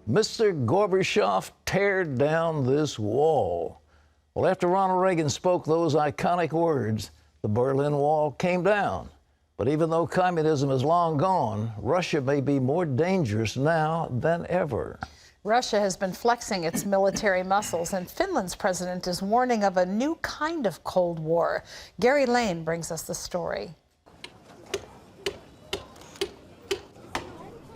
Mr. Gorbachev, tear down this wall. Well, after Ronald Reagan spoke those iconic words, the Berlin Wall came down. But even though communism is long gone, Russia may be more dangerous now than ever. Russia has been flexing its military muscles, and Finland's president is warning of a new kind of Cold War. Gary Lane brings us the story.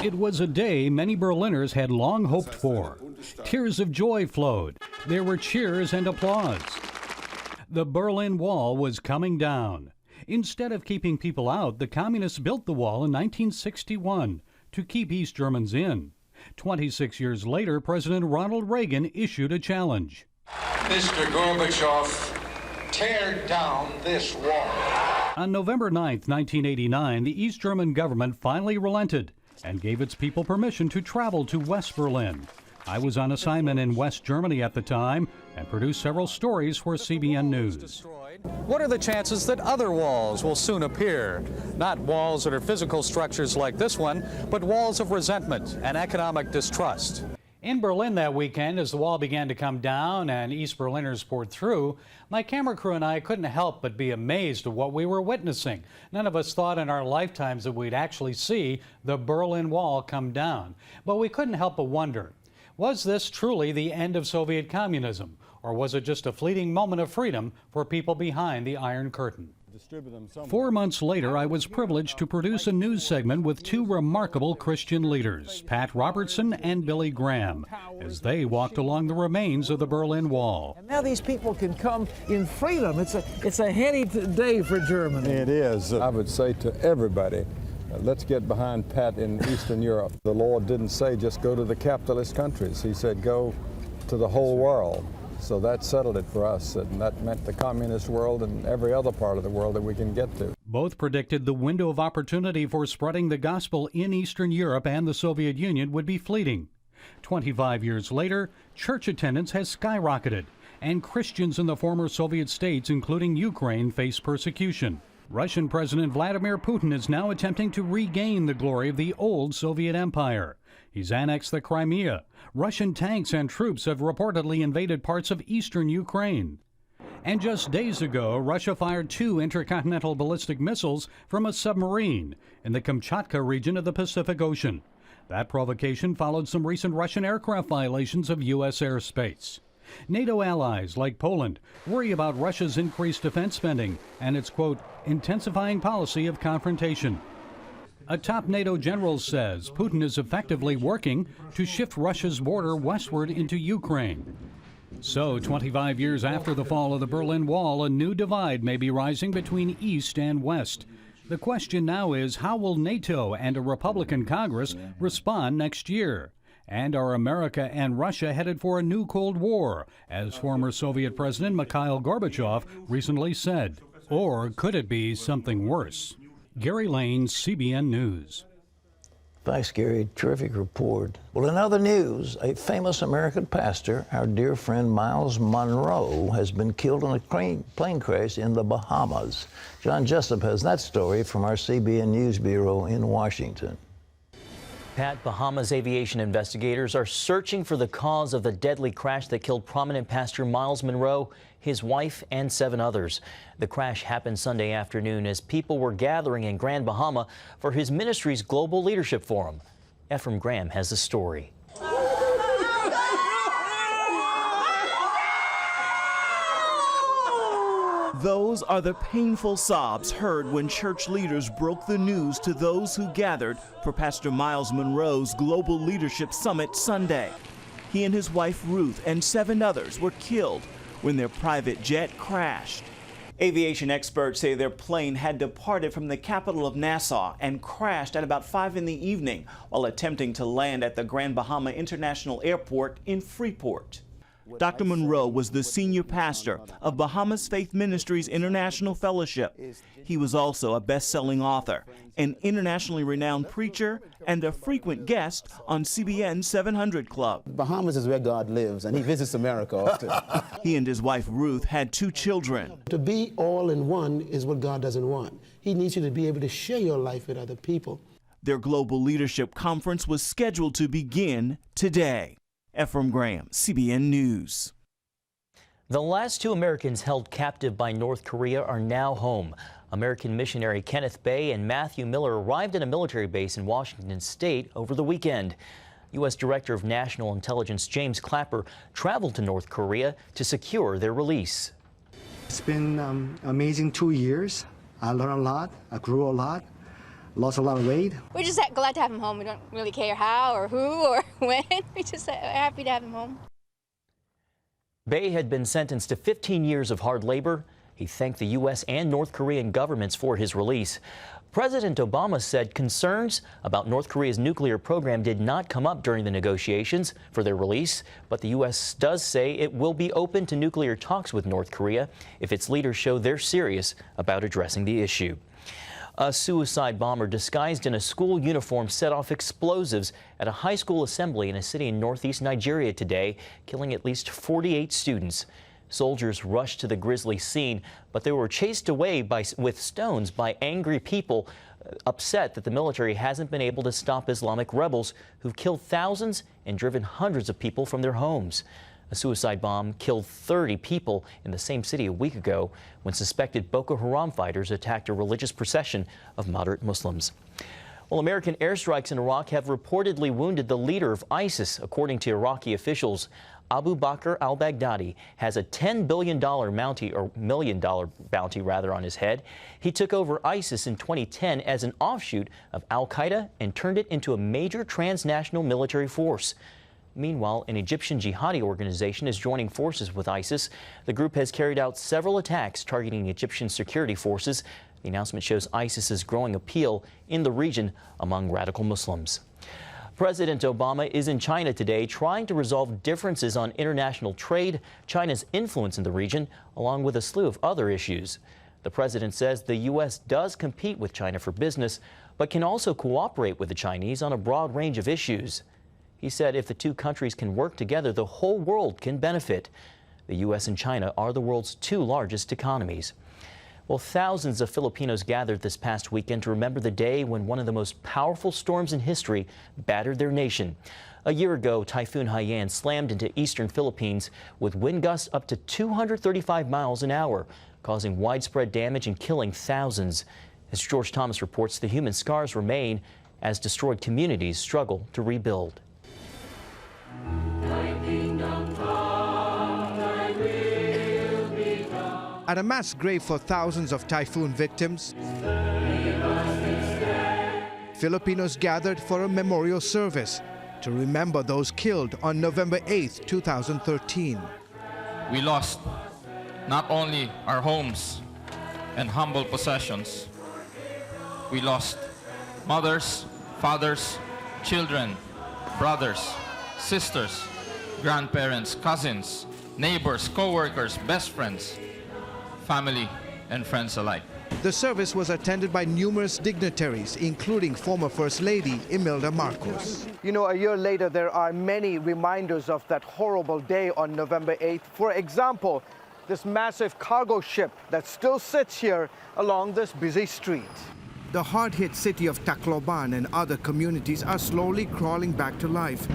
It was a day many Berliners had long hoped for. Tears of joy flowed. There were cheers and applause. The Berlin Wall was coming down. Instead of keeping people out, the communists built the wall in 1961 to keep East Germans in. 26 years later, President Ronald Reagan issued a challenge. Mr. Gorbachev, tear down this wall. On November 9, 1989, the East German government finally relented and gave its people permission to travel to West Berlin. I was on assignment in West Germany at the time and produced several stories for CBN News. What are the chances that other walls will soon appear? Not walls that are physical structures like this one, but walls of resentment and economic distrust. In Berlin that weekend, as the wall began to come down and East Berliners poured through, my camera crew and I couldn't help but be amazed at what we were witnessing. None of us thought in our lifetimes that we'd actually see the Berlin Wall come down. But we couldn't help but wonder, was this truly the end of Soviet communism? Or was it just a fleeting moment of freedom for people behind the Iron Curtain? 4 months later, I was privileged to produce a news segment with two remarkable Christian leaders, Pat Robertson and Billy Graham, as they walked along the remains of the Berlin Wall. And now these people can come in freedom. It's a heady day for Germany. It is. I would say to everybody, let's get behind Pat in Eastern Europe. The Lord didn't say just go to the capitalist countries. He said go to the whole world. So that settled it for us, and that meant the communist world and every other part of the world that we can get to. Both predicted the window of opportunity for spreading the gospel in Eastern Europe and the Soviet Union would be fleeting. 25 years later, church attendance has skyrocketed, and Christians in the former Soviet states, including Ukraine, face persecution. Russian President Vladimir Putin is now attempting to regain the glory of the old Soviet Empire. He's annexed the Crimea. Russian tanks and troops have reportedly invaded parts of eastern Ukraine. And just days ago, Russia fired 2 intercontinental ballistic missiles from a submarine in the Kamchatka region of the Pacific Ocean. That provocation followed some recent Russian aircraft violations of U.S. airspace. NATO allies like Poland worry about Russia's increased defense spending and its, quote, intensifying policy of confrontation. A top NATO general says Putin is effectively working to shift Russia's border westward into Ukraine. So, 25 years after the fall of the Berlin Wall, a new divide may be rising between East and West. The question now is, how will NATO and a Republican Congress respond next year? And are America and Russia headed for a new Cold War, as former Soviet President Mikhail Gorbachev recently said? Or could it be something worse? Gary Lane, CBN News. Thanks, Gary. Terrific report. Well, in other news, a famous American pastor, our dear friend Myles Munroe, has been killed in a plane crash in the Bahamas. John Jessup has that story from our CBN News Bureau in Washington. Pat, Bahamas aviation investigators are searching for the cause of the deadly crash that killed prominent pastor Myles Munroe, his wife, and 7 others. The crash happened Sunday afternoon as people were gathering in Grand Bahama for his ministry's Global Leadership Forum. Ephraim Graham has the story. Those are the painful sobs heard when church leaders broke the news to those who gathered for Pastor Myles Munroe's Global Leadership Summit Sunday. He and his wife Ruth and 7 others were killed when their private jet crashed. Aviation experts say their plane had departed from the capital of Nassau and crashed at about 5 in the evening while attempting to land at the Grand Bahama International Airport in Freeport. Dr. Munroe was the senior pastor of Bahamas Faith Ministries International Fellowship. He was also a best-selling author, an internationally renowned preacher, and a frequent guest on CBN's 700 Club. Bahamas is where God lives, and he visits America often. He and his wife Ruth had 2 children. To be all in one is what God doesn't want. He needs you to be able to share your life with other people. Their global leadership conference was scheduled to begin today. Ephraim Graham, CBN News. The last two Americans held captive by North Korea are now home. American missionary Kenneth Bay and Matthew Miller arrived at a military base in Washington State over the weekend. U.S. Director of National Intelligence James Clapper traveled to North Korea to secure their release. It's been amazing 2 years. I learned a lot, I grew a lot, lost a lot of weight. We're just glad to have him home. We don't really care how or who or when. We're just happy to have him home. Bay had been sentenced to 15 years of hard labor. He thanked the U.S. and North Korean governments for his release. President Obama said concerns about North Korea's nuclear program did not come up during the negotiations for their release, but the U.S. does say it will be open to nuclear talks with North Korea if its leaders show they're serious about addressing the issue. A suicide bomber disguised in a school uniform set off explosives at a high school assembly in a city in northeast Nigeria today, killing at least 48 students. Soldiers rushed to the grisly scene, but they were chased away with stones by angry people upset that the military hasn't been able to stop Islamic rebels who've killed thousands and driven hundreds of people from their homes. A suicide bomb killed 30 people in the same city a week ago when suspected Boko Haram fighters attacked a religious procession of moderate Muslims. Well, American airstrikes in Iraq have reportedly wounded the leader of ISIS, according to Iraqi officials. Abu Bakr al-Baghdadi has a $10 billion bounty, or $1 million bounty rather, on his head. He took over ISIS in 2010 as an offshoot of al-Qaeda and turned it into a major transnational military force. Meanwhile, an Egyptian jihadi organization is joining forces with ISIS. The group has carried out several attacks targeting Egyptian security forces. The announcement shows ISIS's growing appeal in the region among radical Muslims. President Obama is in China today trying to resolve differences on international trade, China's influence in the region, along with a slew of other issues. The president says the U.S. does compete with China for business, but can also cooperate with the Chinese on a broad range of issues. He said if the two countries can work together, the whole world can benefit. The U.S. and China are the world's two largest economies. Well, thousands of Filipinos gathered this past weekend to remember the day when one of the most powerful storms in history battered their nation. A year ago, Typhoon Haiyan slammed into eastern Philippines with wind gusts up to 235 miles an hour, causing widespread damage and killing thousands. As George Thomas reports, the human scars remain as destroyed communities struggle to rebuild. At a mass grave for thousands of typhoon victims, Filipinos gathered for a memorial service to remember those killed on November 8, 2013. We lost not only our homes and humble possessions, we lost mothers, fathers, children, brothers, sisters, grandparents, cousins, neighbors, co-workers, best friends, family and friends alike. The service was attended by numerous dignitaries, including former First Lady Imelda Marcos. You know, a year later, there are many reminders of that horrible day on November 8th. For example, this massive cargo ship that still sits here along this busy street. The hard-hit city of Tacloban and other communities are slowly crawling back to life.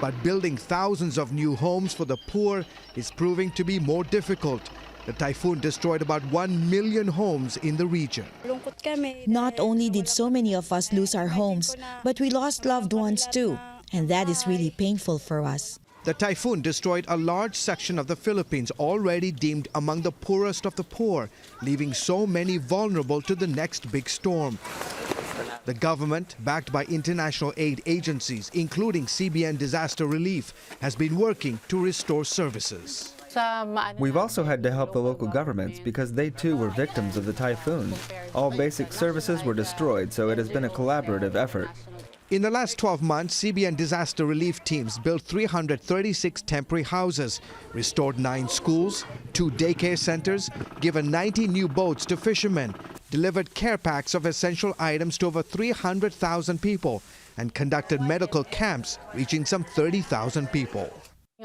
But building thousands of new homes for the poor is proving to be more difficult. The typhoon destroyed about 1 million homes in the region. Not only did so many of us lose our homes, but we lost loved ones too. And that is really painful for us. The typhoon destroyed a large section of the Philippines already deemed among the poorest of the poor, leaving so many vulnerable to the next big storm. The government, backed by international aid agencies, including CBN Disaster Relief, has been working to restore services. We've also had to help the local governments because they too were victims of the typhoon. All basic services were destroyed, so it has been a collaborative effort. In the last 12 months, CBN disaster relief teams built 336 temporary houses, restored 9 schools, 2 daycare centers, given 90 new boats to fishermen, delivered care packs of essential items to over 300,000 people, and conducted medical camps reaching some 30,000 people.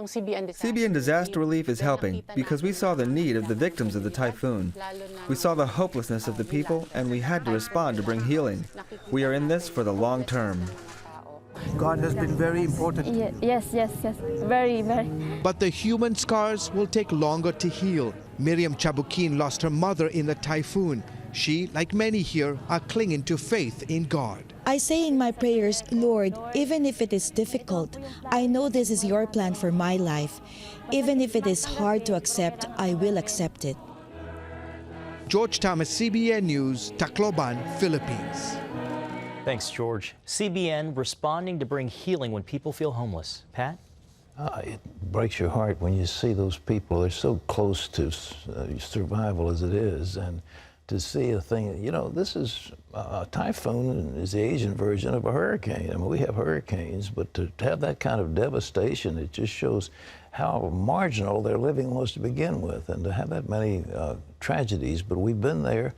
CBN Disaster Relief is helping because we saw the need of the victims of the typhoon. We saw the hopelessness of the people, and we had to respond to bring healing. We are in this for the long term. God has been very important. Yes, very. But the human scars will take longer to heal. Miriam Chabukin lost her mother in the typhoon. She, like many here, are clinging to faith in God. I say in my prayers, Lord, even if it is difficult, I know this is your plan for my life. Even if it is hard to accept, I will accept it. George Thomas, CBN News, Tacloban, Philippines. Thanks, George. CBN responding to bring healing when people feel homeless. Pat? It breaks your heart when you see those people. They're so close to survival as it is. And to see a thing, you know, this is a typhoon is the Asian version of a hurricane. I mean, we have hurricanes, but to have that kind of devastation, it just shows how marginal their living was to begin with, and to have that many tragedies. But we've been there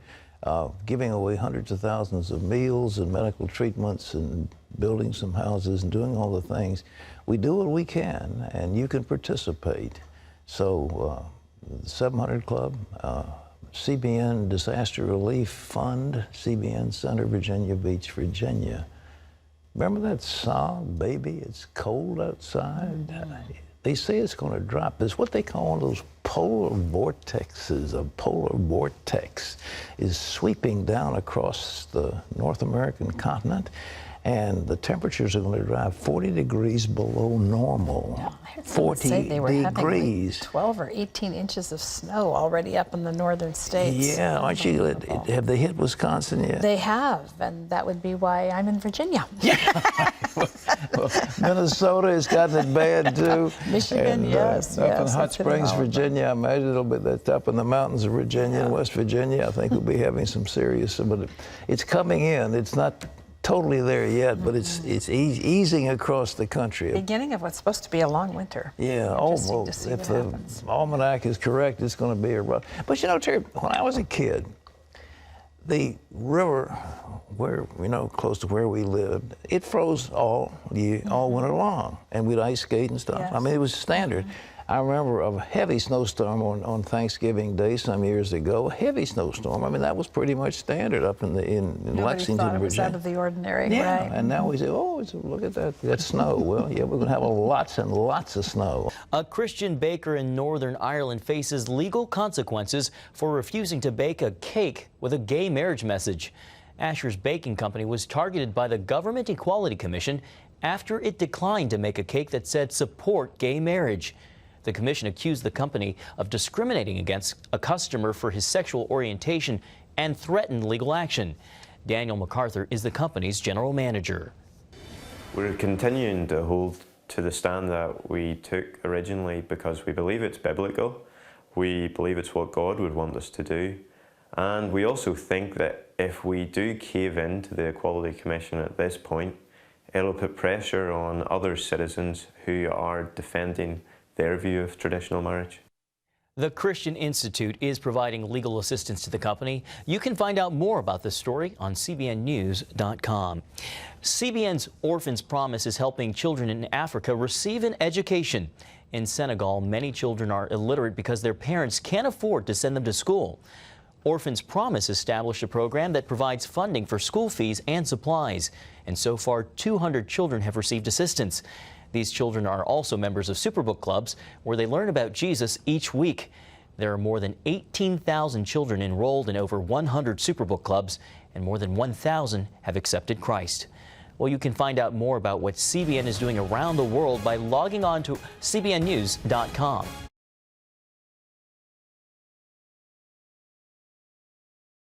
giving away hundreds of thousands of meals and medical treatments and building some houses and doing all the things. We do what we can, and you can participate. So, the 700 Club, CBN Disaster Relief Fund, CBN Center, Virginia Beach, Virginia. Remember that song, Baby, It's Cold Outside? They say it's going to drop. It's what they call one of those polar vortexes. A polar vortex is sweeping down across the North American continent, and the temperatures are going to drive 40 degrees below normal. Yeah, I heard someone say they were degrees. Having like 12 or 18 inches of snow already up in the northern states. Yeah, aren't you? Have they hit Wisconsin yet? They have, and that would be why I'm in Virginia. Well, Minnesota has gotten it bad too. Michigan, and, yes. Up in Hot Springs, Virginia, I imagine it'll be that's up in the mountains of Virginia and West Virginia. I think we'll be having some serious, but it's coming in. It's not totally there yet, but it's easing across the country. Beginning of what's supposed to be a long winter. Yeah, well, if the almanac is correct, it's going to be a rough. But you know, Terry, when I was a kid, the river, where close to where we lived, it froze all winter long, and we'd ice skate and stuff. Yes. I mean, it was standard. I remember a heavy snowstorm on Thanksgiving Day some years ago. A heavy snowstorm. I mean, that was pretty much standard up in Lexington, thought it was Virginia. Out of the ordinary, yeah, right? And now we say, oh, look at that snow. Well, yeah, we're going to have lots and lots of snow. A Christian baker in Northern Ireland faces legal consequences for refusing to bake a cake with a gay marriage message. Asher's Baking Company was targeted by the Government Equality Commission after it declined to make a cake that said support gay marriage. The commission accused the company of discriminating against a customer for his sexual orientation and threatened legal action. Daniel MacArthur is the company's general manager. We're continuing to hold to the stand that we took originally because we believe it's biblical. We believe it's what God would want us to do. And we also think that if we do cave into the Equality Commission at this point, it'll put pressure on other citizens who are defending their view of traditional marriage. The Christian Institute is providing legal assistance to the company. You can find out more about this story on cbnnews.com. CBN's Orphans Promise is helping children in Africa receive an education. In Senegal, many children are illiterate because their parents can't afford to send them to school. Orphans Promise established a program that provides funding for school fees and supplies. And so far, 200 children have received assistance. These children are also members of Superbook clubs, where they learn about Jesus each week. There are more than 18,000 children enrolled in over 100 Superbook clubs, and more than 1,000 have accepted Christ. Well, you can find out more about what CBN is doing around the world by logging on to cbnnews.com.